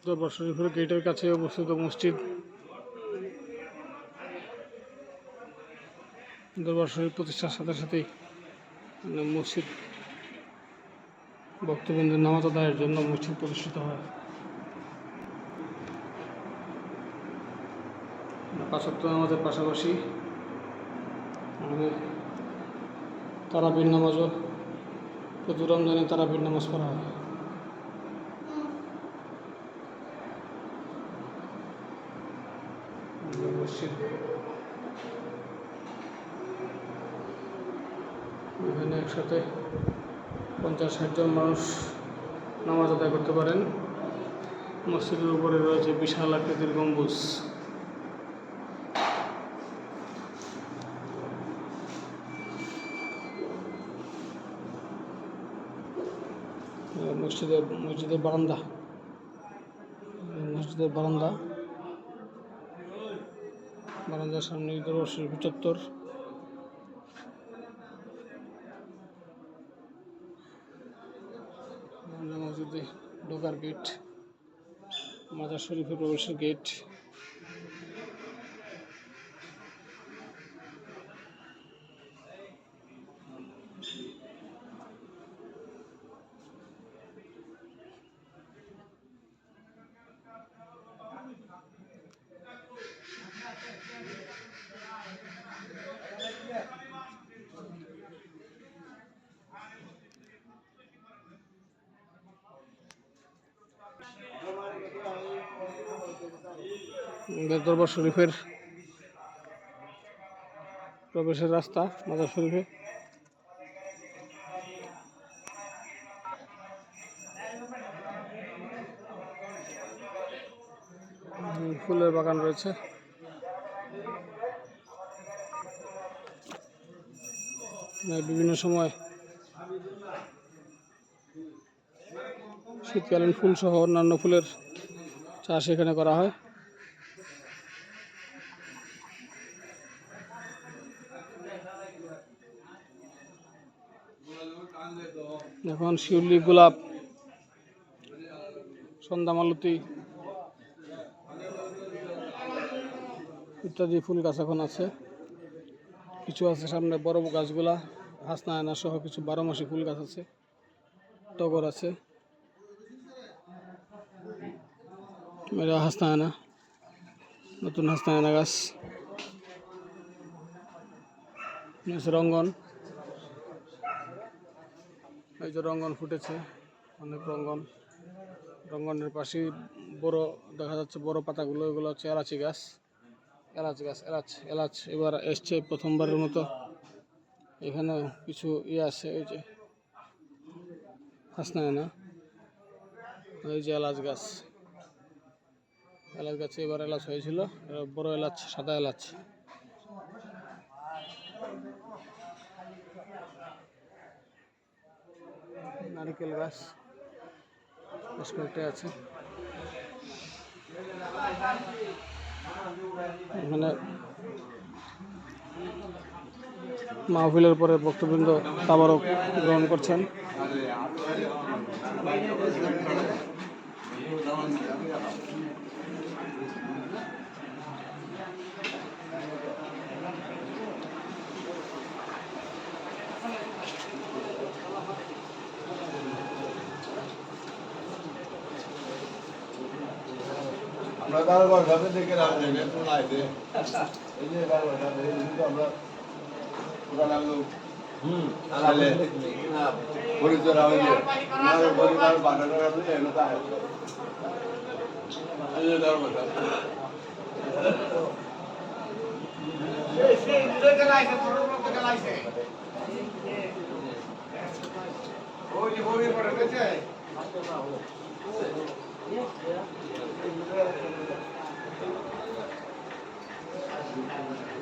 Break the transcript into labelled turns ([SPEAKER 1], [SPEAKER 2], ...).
[SPEAKER 1] দরবার শরীফের গেটের কাছে অবস্থিত মসজিদ। দরবার শরীফ প্রতিষ্ঠার সাথে সাথেই মসজিদ ভক্তবৃন্দের নামাজ আদায়ের জন্য মসজিদ প্রতিষ্ঠিত হয়। 5 ওয়াক্ত নামাজের পাশাপাশি আমাদের তারাবির নামাজও প্রতি রমজানে তারাবির নামাজ পড়া হয়। মসজিদ এখানে একসাথে 50-60 জন মানুষ নামাজ আদায় করতে পারেন। মসজিদের উপরে রয়েছে বিশাল আকৃতির গম্বুজ। মসজিদের বারান্দার সামনে দরবার শরীফ চত্বর। মসজিদে ঢোকার গেট, মাজার শরীফের প্রবেশের গেট। দরবার শরীফের প্রবেশের রাস্তা মাজার শরীফে। ফুলের বাগান রয়েছে। বিভিন্ন সময় শীতকালীন ফুল সহ অন্যান্য ফুলের চাষ এখানে করা হয়। এখন শিউলি, গোলাপ, সন্ধ্যামালতী ইত্যাদি ফুল গাছ এখন আছে। কিছু আছে সামনে বড় গাছগুলা, হাসনায়না সহ কিছু 12 মাসি ফুল গাছ আছে, টগর আছে। এটা হাসনায়না, নতুন হাসনায়না গাছ। রঙ্গন, এই যে রঙ্গন ফুটেছে, অনেক রঙ্গনের পাশেই বড় দেখা যাচ্ছে বড় পাতাগুলো, এগুলো হচ্ছে এলাচি গাছ। এলাচ এবার এসছে প্রথমবারের মতো। এখানে কিছু আছে, এই যে হাসনায়না, এই যে এলাচ গাছে এবার এলাচ হয়েছিল, বড় এলাচ, সাদা এলাচ। নারিকেল গাছ বেশ কয়েকটা আছে। এখানে মাহফিলের পরে ভক্তবৃন্দ তাবারক গ্রহণ করছেন।
[SPEAKER 2] আমরা বারবার ভাবে দেখে রাখতে লাইতে এই যে বারবার ভাবে আমরা পুরানা লোক আলে না পরিচয় হয়ে গেল না পরিবার বানানো হবে এলো তা এই যে দরবার সেই দুটো লাইছে বড় লোক লাইছে ওই পড়ে গেছে Thank you.